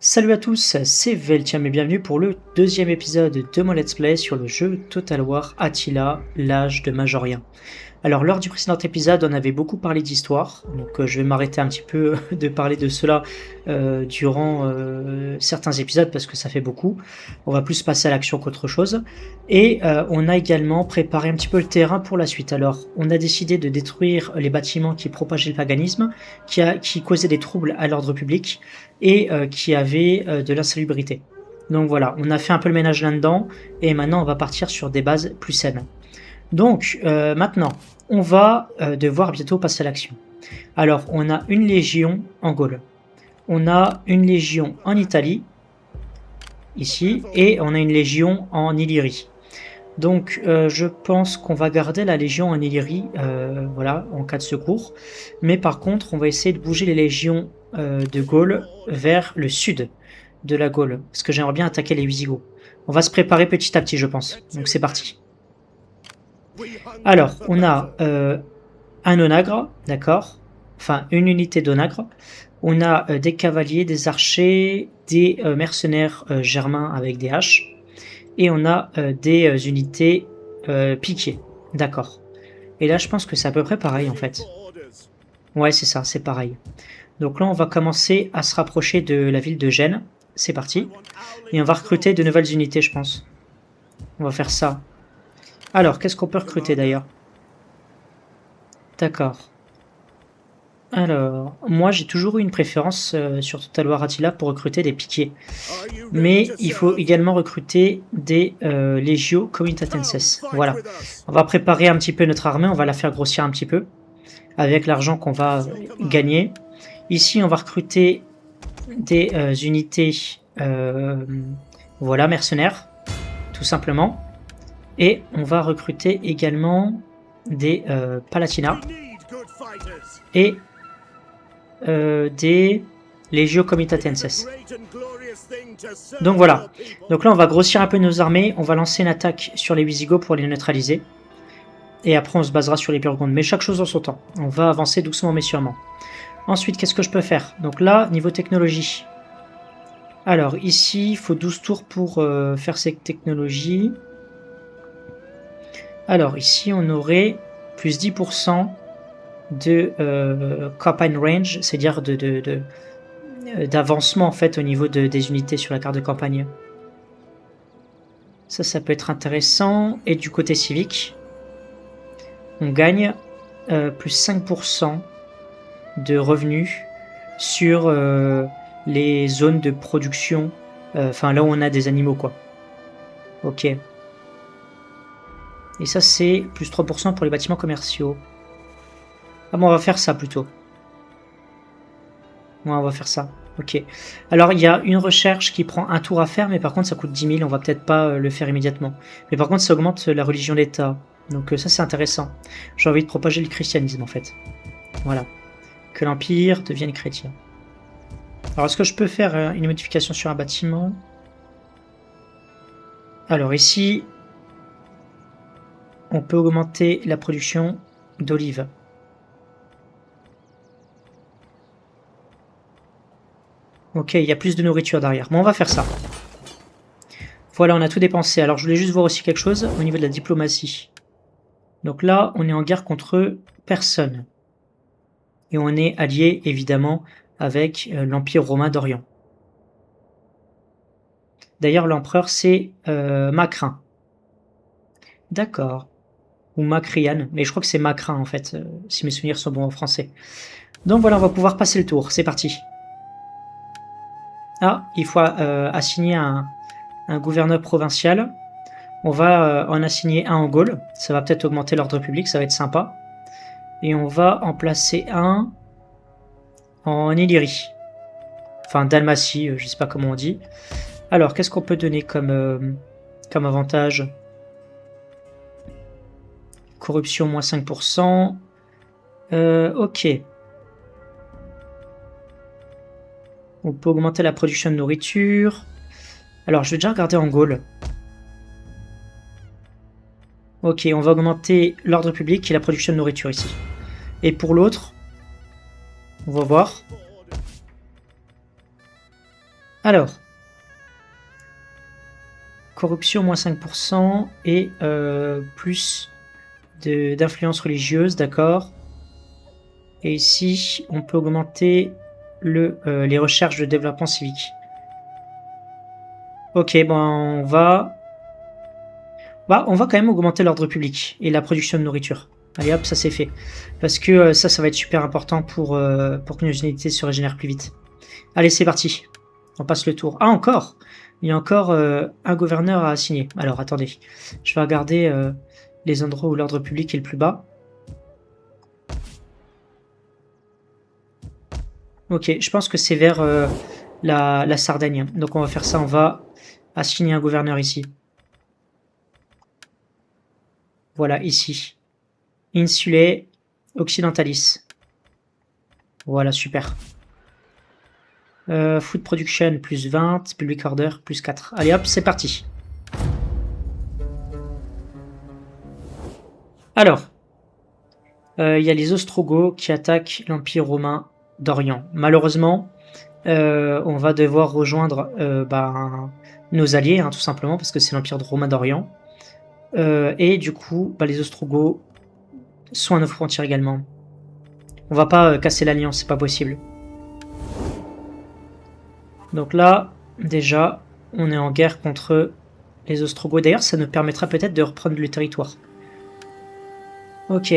Salut à tous, c'est Veltiam et bienvenue pour le deuxième épisode de mon let's play sur le jeu Total War Attila, l'âge de Majorien. Alors lors du précédent épisode on avait beaucoup parlé d'histoire, donc je vais m'arrêter un petit peu de parler de cela durant certains épisodes parce que ça fait beaucoup. On va plus passer à l'action qu'autre chose. Et on a également préparé un petit peu le terrain pour la suite. Alors on a décidé de détruire les bâtiments qui propageaient le paganisme, qui causaient des troubles à l'ordre public et qui avaient de l'insalubrité. Donc voilà, on a fait un peu le ménage là-dedans et maintenant on va partir sur des bases plus saines. Donc maintenant, on va devoir bientôt passer à l'action. Alors, on a une légion en Gaule. On a une légion en Italie, ici, et on a une légion en Illyrie. Donc, je pense qu'on va garder la légion en Illyrie, voilà, en cas de secours. Mais par contre, on va essayer de bouger les légions de Gaule vers le sud de la Gaule, parce que j'aimerais bien attaquer les Wisigoths. On va se préparer petit à petit, je pense. Donc, c'est parti. Alors, on a un onagre, d'accord, enfin une unité d'onagre. On a des cavaliers, des archers, des mercenaires germains avec des haches. Et on a des unités piquées, d'accord. Et là, je pense que c'est à peu près pareil en fait. Ouais, c'est ça, c'est pareil. Donc là, on va commencer à se rapprocher de la ville de Gênes. C'est parti. Et on va recruter de nouvelles unités, je pense. On va faire ça. Alors, qu'est-ce qu'on peut recruter d'ailleurs? D'accord. Alors, moi j'ai toujours eu une préférence sur Total War Attila pour recruter des piquiers. Mais il faut également recruter des Legio Comitatenses. Voilà. On va préparer un petit peu notre armée, on va la faire grossir un petit peu avec l'argent qu'on va gagner. Ici, on va recruter des unités voilà, mercenaires, tout simplement. Et on va recruter également des Palatinats et des Legio Comitatenses. Donc voilà. Donc là, on va grossir un peu nos armées. On va lancer une attaque sur les Wisigoths pour les neutraliser. Et après, on se basera sur les Burgondes. Mais chaque chose en son temps. On va avancer doucement mais sûrement. Ensuite, qu'est-ce que je peux faire? Donc là, niveau technologie. Alors, ici, il faut 12 tours pour faire cette technologie. Alors, ici, on aurait plus 10% de campaign range, c'est-à-dire d'avancement en fait au niveau des unités sur la carte de campagne. Ça peut être intéressant. Et du côté civique, on gagne plus 5% de revenus sur les zones de production, enfin là où on a des animaux quoi. Ok. Et ça c'est plus 3% pour les bâtiments commerciaux. Ah bon, on va faire ça plutôt. Ouais, on va faire ça. Ok. Alors, il y a une recherche qui prend un tour à faire, mais par contre, ça coûte 10 000. On va peut-être pas le faire immédiatement. Mais par contre, ça augmente la religion d'État. Donc ça, c'est intéressant. J'ai envie de propager le christianisme, en fait. Voilà. Que l'Empire devienne chrétien. Alors, est-ce que je peux faire une modification sur un bâtiment? Alors, ici, on peut augmenter la production d'olives. Ok, il y a plus de nourriture derrière. Bon, on va faire ça. Voilà, on a tout dépensé. Alors, je voulais juste voir aussi quelque chose au niveau de la diplomatie. Donc là, on est en guerre contre personne. Et on est allié, évidemment, avec l'Empire romain d'Orient. D'ailleurs, l'empereur, c'est Macrin. D'accord. Ou Macrian. Mais je crois que c'est Macrin, en fait, si mes souvenirs sont bons en français. Donc voilà, on va pouvoir passer le tour. C'est parti. Ah, il faut assigner un gouverneur provincial. On va en assigner un en Gaule. Ça va peut-être augmenter l'ordre public, ça va être sympa. Et on va en placer un en Illyrie. Enfin, Dalmatie, je sais pas comment on dit. Alors, qu'est-ce qu'on peut donner comme avantage? Corruption, moins 5%. Ok. On peut augmenter la production de nourriture. Alors, je vais déjà regarder en Gaule. Ok, on va augmenter l'ordre public et la production de nourriture ici. Et pour l'autre, on va voir. Alors, corruption moins 5% et plus d'influence religieuse, d'accord. Et ici, on peut augmenter les recherches de développement civique. Ok, bon, on va quand même augmenter l'ordre public et la production de nourriture. Allez hop, ça c'est fait. Parce que ça va être super important pour que nos unités se régénèrent plus vite. Allez, c'est parti. On passe le tour. Ah, encore! Il y a encore un gouverneur à assigner. Alors, attendez. Je vais regarder les endroits où l'ordre public est le plus bas. Ok, je pense que c'est vers la Sardaigne. Donc, on va faire ça. On va assigner un gouverneur ici. Voilà, ici. Insulae Occidentalis. Voilà, super. Food Production, plus 20. Public Order, plus 4. Allez hop, c'est parti. Alors, il y a les Ostrogoths qui attaquent l'Empire romain d'Orient. Malheureusement, on va devoir rejoindre nos alliés, hein, tout simplement, parce que c'est l'Empire romain d'Orient. Et du coup, les Ostrogoths sont à nos frontières également. On va pas casser l'alliance, c'est pas possible. Donc là, déjà, on est en guerre contre les Ostrogoths. D'ailleurs, ça nous permettra peut-être de reprendre le territoire. Ok.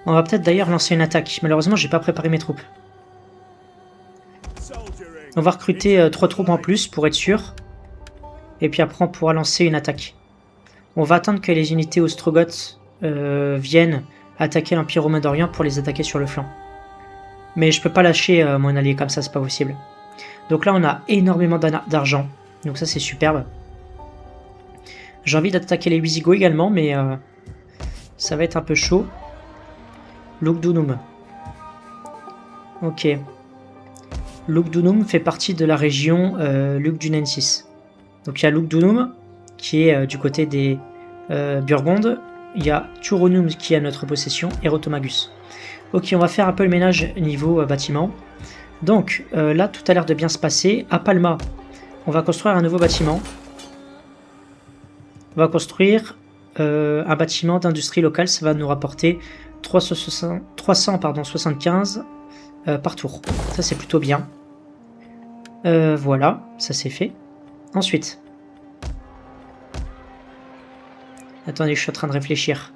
On va peut-être d'ailleurs lancer une attaque. Malheureusement, j'ai pas préparé mes troupes. On va recruter 3 troupes en plus pour être sûr. Et puis après, on pourra lancer une attaque. On va attendre que les unités ostrogoths viennent attaquer l'Empire romain d'Orient pour les attaquer sur le flanc. Mais je peux pas lâcher mon allié comme ça, c'est pas possible. Donc là, on a énormément d'argent. Donc ça, c'est superbe. J'ai envie d'attaquer les Wisigoths également, mais ça va être un peu chaud. Lugdunum. Ok. Lugdunum fait partie de la région Lugdunensis. Donc il y a Lugdunum, qui est du côté des Burgondes. Il y a Turonum qui est à notre possession, et Rotomagus. Ok, on va faire un peu le ménage niveau bâtiment. Donc là, tout a l'air de bien se passer. À Palma, on va construire un nouveau bâtiment. On va construire un bâtiment d'industrie locale. Ça va nous rapporter 375 par tour. Ça, c'est plutôt bien. Voilà, ça c'est fait. Ensuite. Attendez, je suis en train de réfléchir.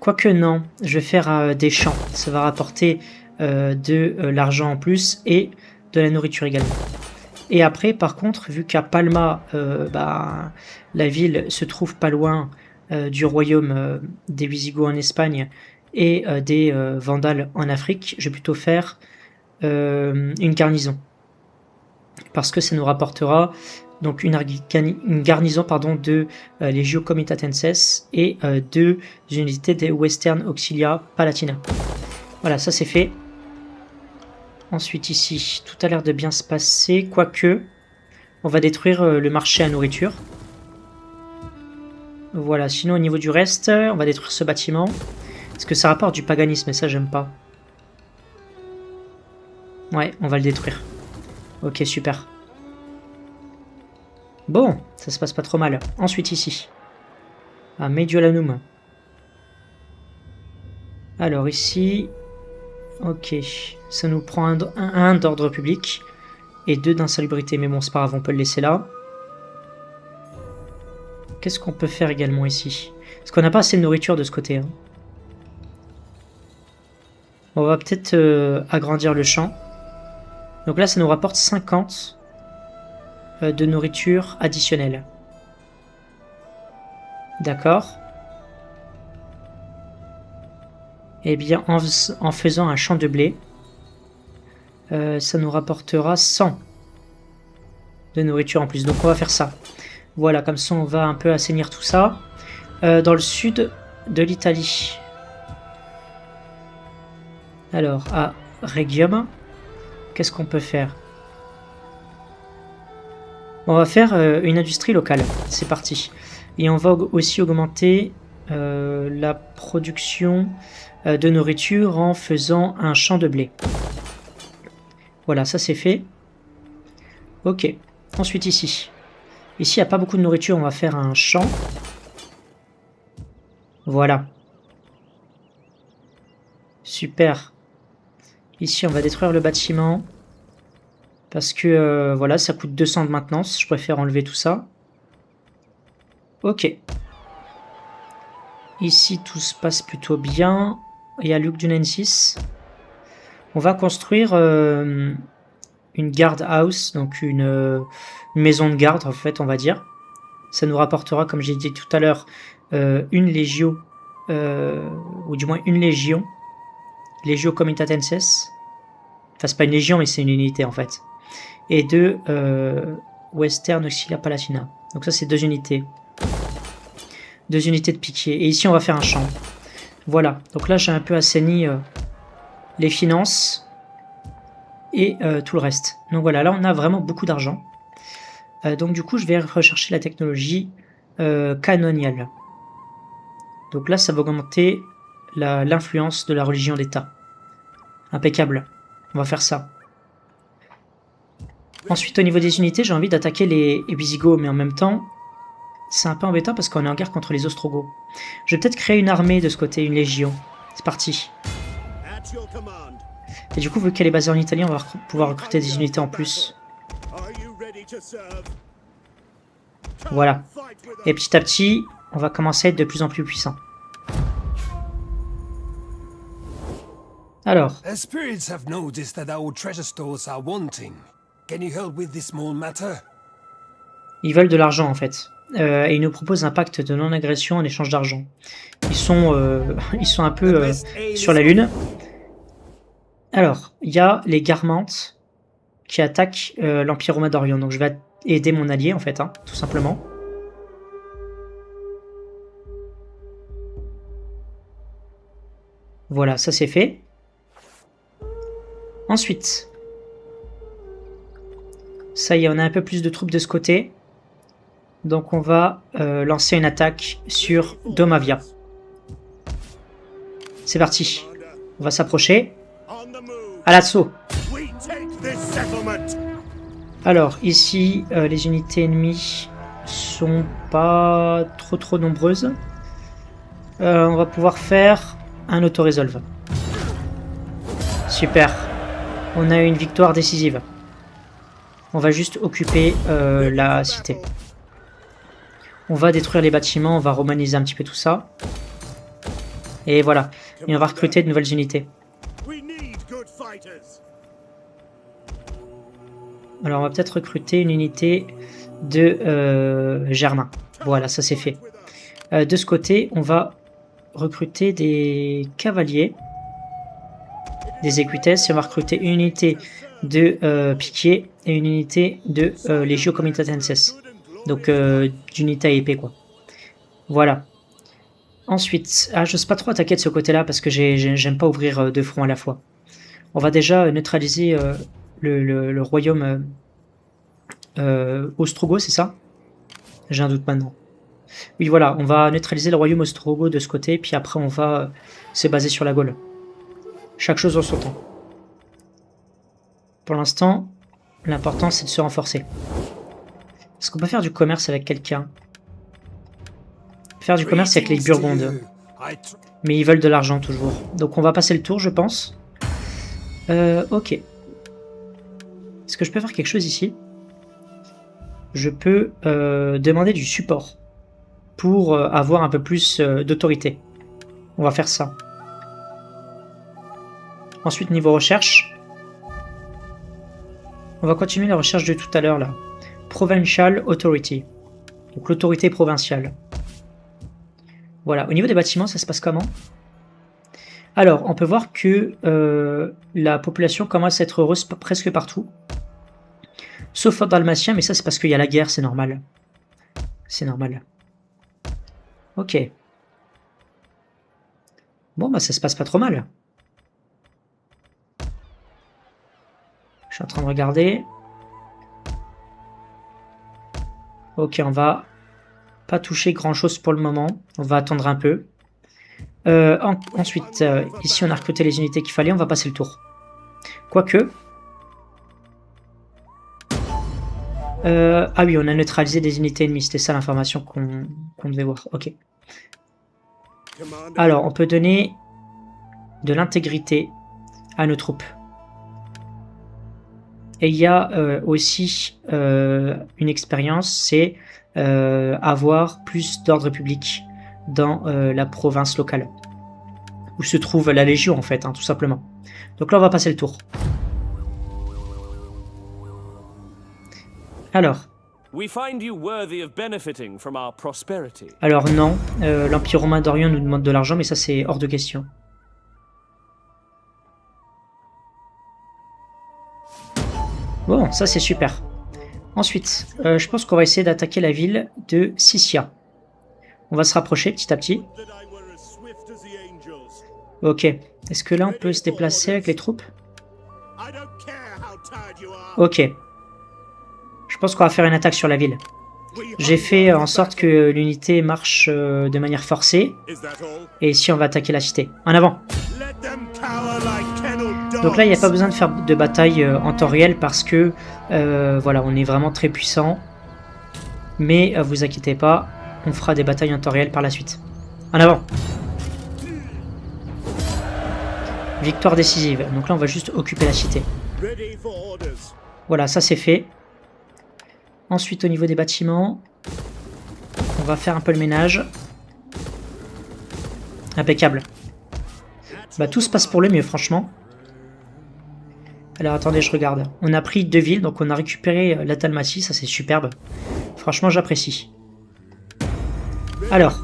Quoique non, je vais faire des champs. Ça va rapporter de l'argent en plus et de la nourriture également. Et après, par contre, vu qu'à Palma, la ville se trouve pas loin du royaume des Wisigoths en Espagne et des Vandales en Afrique, je vais plutôt faire une garnison. Parce que ça nous rapportera donc une garnison de Legio Comitatenses et 2 unités des Western Auxilia Palatina. Voilà, ça c'est fait. Ensuite ici, tout a l'air de bien se passer, quoique on va détruire le marché à nourriture. Voilà, sinon au niveau du reste, on va détruire ce bâtiment. Parce que ça rapporte du paganisme et ça j'aime pas. Ouais, on va le détruire. Ok, super. Bon, ça se passe pas trop mal. Ensuite ici. À Mediolanum. Alors ici... Ok, ça nous prend un d'ordre public et 2 d'insalubrité. Mais bon, c'est pas grave, on peut le laisser là. Qu'est-ce qu'on peut faire également ici? Parce qu'on n'a pas assez de nourriture de ce côté. Hein. On va peut-être agrandir le champ. Donc là, ça nous rapporte 50 de nourriture additionnelle. D'accord. Eh bien, en faisant un champ de blé, ça nous rapportera 100 de nourriture en plus. Donc on va faire ça. Voilà, comme ça on va un peu assainir tout ça. Dans le sud de l'Italie. Alors, à Rhegium, qu'est-ce qu'on peut faire? On va faire une industrie locale. C'est parti. Et on va aussi augmenter la production de nourriture en faisant un champ de blé. Voilà, ça c'est fait. Ok. Ensuite ici. Ici, il n'y a pas beaucoup de nourriture. On va faire un champ. Voilà. Super. Ici, on va détruire le bâtiment. Parce que, voilà, ça coûte 200 de maintenance. Je préfère enlever tout ça. Ok. Ici, tout se passe plutôt bien. Il y a Luke du N6. On va construire une guard house, donc une maison de garde, en fait, on va dire. Ça nous rapportera, comme j'ai dit tout à l'heure, une légio, ou du moins une légion. Legio Comitatenses. Enfin, c'est pas une légion, mais c'est une unité, en fait. Et deux Western Auxilia Palatina. Donc ça, c'est 2 unités. 2 unités de piquier. Et ici, on va faire un champ. Voilà. Donc là, j'ai un peu assaini les finances et tout le reste. Donc voilà, là, on a vraiment beaucoup d'argent. Donc du coup, je vais rechercher la technologie canoniale. Donc là, ça va augmenter l'influence de la religion d'État. Impeccable. On va faire ça. Ensuite, au niveau des unités, j'ai envie d'attaquer les Visigoths, mais en même temps, c'est un peu embêtant parce qu'on est en guerre contre les Ostrogoths. Je vais peut-être créer une armée de ce côté, une légion. C'est parti. Et du coup, vu qu'elle est basée en Italie, on va pouvoir recruter des unités en plus. Voilà. Et petit à petit, on va commencer à être de plus en plus puissant. Alors. Ils veulent de l'argent en fait. Et ils nous proposent un pacte de non-agression en échange d'argent. Ils sont un peu sur la lune. Alors, il y a les Garmantes qui attaquent l'Empire romain d'Orient. Donc je vais aider mon allié en fait, hein, tout simplement. Voilà, ça c'est fait. Ensuite, ça y est, on a un peu plus de troupes de ce côté. Donc on va lancer une attaque sur Domavia. C'est parti. On va s'approcher. À l'assaut. Alors ici, les unités ennemies sont pas trop nombreuses. On va pouvoir faire un auto-resolve. Super. On a une victoire décisive. On va juste occuper la cité. On va détruire les bâtiments, on va romaniser un petit peu tout ça. Et voilà. Et on va recruter de nouvelles unités. Alors on va peut-être recruter une unité de Germain. Voilà, ça c'est fait. De ce côté, on va recruter des cavaliers, des équitesses, et on va recruter une unité de piquier et une unité de Legio Comitatenses. Donc d'unité à épée quoi. Voilà. Ensuite, je sais pas trop attaquer de ce côté-là parce que j'aime pas ouvrir deux fronts à la fois. On va déjà neutraliser le royaume ostrogoth, c'est ça? J'ai un doute maintenant. Oui, voilà, on va neutraliser le royaume ostrogoth de ce côté, puis après on va se baser sur la Gaule. Chaque chose en son temps. Pour l'instant, l'important c'est de se renforcer. Est-ce qu'on peut faire du commerce avec quelqu'un? Faire du commerce avec les Burgondes. Mais ils veulent de l'argent toujours. Donc on va passer le tour, je pense. Ok. Est-ce que je peux faire quelque chose ici? Je peux demander du support pour avoir un peu plus d'autorité. On va faire ça. Ensuite, niveau recherche, on va continuer la recherche de tout à l'heure là. Provincial Authority. Donc l'autorité provinciale. Voilà. Au niveau des bâtiments, ça se passe comment? Alors, on peut voir que la population commence à être heureuse presque partout. Sauf en Dalmatien, mais ça c'est parce qu'il y a la guerre, c'est normal. C'est normal. Ok. Bon, bah ça se passe pas trop mal. Je suis en train de regarder. Ok, on va pas toucher grand chose pour le moment. On va attendre un peu. Ensuite, ici on a recruté les unités qu'il fallait. On va passer le tour. Quoique... Ah oui, on a neutralisé des unités ennemies, c'était ça l'information qu'on devait voir. Ok. Alors, on peut donner de l'intégrité à nos troupes. Et il y a aussi une expérience, c'est avoir plus d'ordre public dans la province locale, où se trouve la Légion en fait, hein, tout simplement. Donc là on va passer le tour. Alors. Alors non, l'Empire romain d'Orient nous demande de l'argent, mais ça c'est hors de question. Bon, ça c'est super. Ensuite, je pense qu'on va essayer d'attaquer la ville de Siscia. On va se rapprocher petit à petit. Ok. Est-ce que là on peut se déplacer avec les troupes? Ok. Je pense qu'on va faire une attaque sur la ville. J'ai fait en sorte que l'unité marche de manière forcée. Et ici on va attaquer la cité. En avant! Donc là il n'y a pas besoin de faire de bataille en temps réel parce que voilà, on est vraiment très puissant. Mais vous inquiétez pas, on fera des batailles en temps réel par la suite. En avant! Victoire décisive. Donc là on va juste occuper la cité. Voilà, ça c'est fait. Ensuite au niveau des bâtiments, on va faire un peu le ménage. Impeccable. Bah tout se passe pour le mieux franchement. Alors attendez, je regarde. On a pris 2 villes, donc on a récupéré la Dalmatie, ça c'est superbe. Franchement j'apprécie. Alors,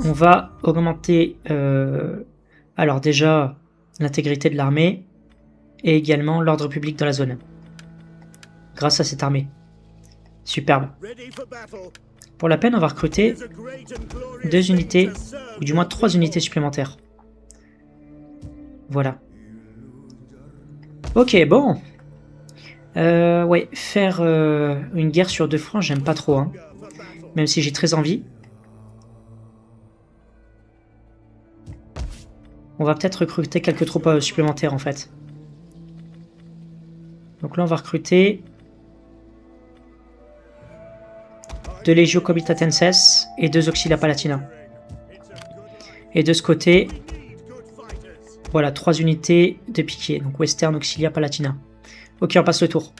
on va augmenter alors déjà l'intégrité de l'armée et également l'ordre public dans la zone. Grâce à cette armée. Superbe. Pour la peine, on va recruter 2 unités, ou du moins 3 unités supplémentaires. Voilà. Ok, bon. Ouais, faire une guerre sur 2 fronts, j'aime pas trop. Hein. Même si j'ai très envie. On va peut-être recruter quelques troupes supplémentaires en fait. Donc là, on va recruter 2 Legio Comitatenses et 2 Auxilia Palatina. Et de ce côté, voilà, 3 unités de piquet. Donc Western, Auxilia, Palatina. Ok, on passe le tour.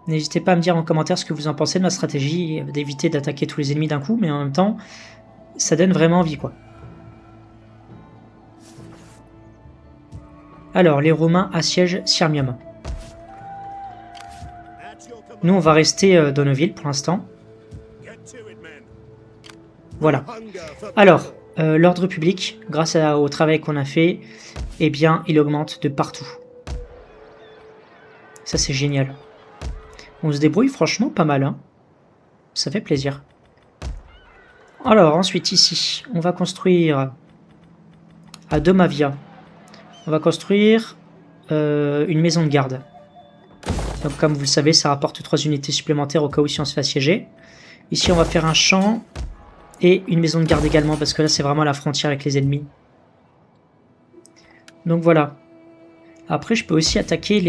N'hésitez pas à me dire en commentaire ce que vous en pensez de ma stratégie, d'éviter d'attaquer tous les ennemis d'un coup, mais en même temps, ça donne vraiment envie, quoi. Alors, les Romains assiègent Sirmium. Nous, on va rester dans nos villes pour l'instant. Voilà. Alors, l'ordre public, grâce au travail qu'on a fait, eh bien, il augmente de partout. Ça, c'est génial. On se débrouille franchement pas mal. Hein. Ça fait plaisir. Alors, ensuite, ici, on va construire à Domavia. On va construire une maison de garde. Donc, comme vous le savez, ça rapporte 3 unités supplémentaires au cas où si on se fait assiéger. Ici, on va faire un champ et une maison de garde également, parce que là, c'est vraiment la frontière avec les ennemis. Donc, voilà. Après, je peux aussi attaquer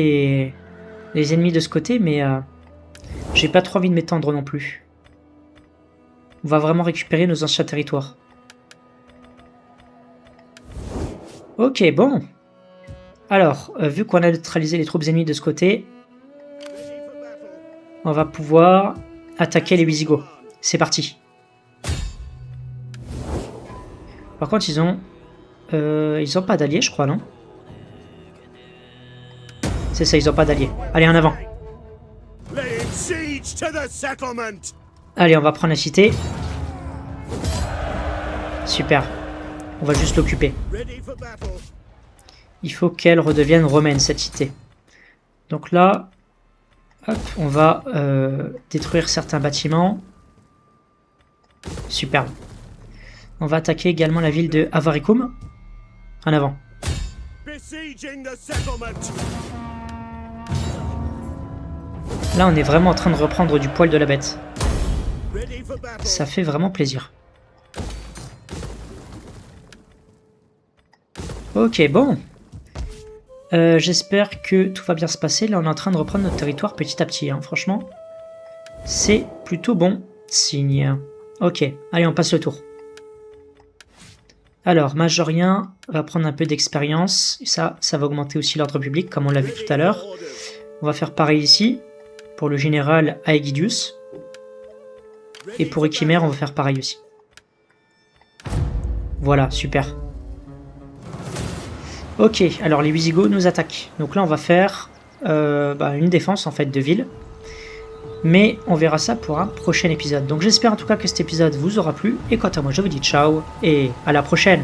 les ennemis de ce côté, mais j'ai pas trop envie de m'étendre non plus. On va vraiment récupérer nos anciens territoires. Ok, bon. Alors, vu qu'on a neutralisé les troupes ennemies de ce côté, on va pouvoir attaquer les Wisigoths. C'est parti. Par contre, ils ont pas d'alliés, je crois, non? C'est ça, ils ont pas d'alliés. Allez, en avant. Allez, on va prendre la cité. Super. On va juste l'occuper. Il faut qu'elle redevienne romaine, cette cité. Donc là, hop, on va détruire certains bâtiments. Superbe. On va attaquer également la ville de Avaricum. En avant. Là, on est vraiment en train de reprendre du poil de la bête. Ça fait vraiment plaisir. Ok, bon. J'espère que tout va bien se passer. Là, on est en train de reprendre notre territoire petit à petit, hein. Franchement, c'est plutôt bon signe. Ok, allez, on passe le tour. Alors, Majorien va prendre un peu d'expérience. Ça va augmenter aussi l'ordre public, comme on l'a vu tout à l'heure. On va faire pareil ici, pour le général Aegidius. Et pour Echimer, on va faire pareil aussi. Voilà, super. Ok, alors les Wisigoths nous attaquent. Donc là, on va faire une défense en fait de ville. Mais on verra ça pour un prochain épisode. Donc j'espère en tout cas que cet épisode vous aura plu. Et quant à moi, je vous dis ciao et à la prochaine.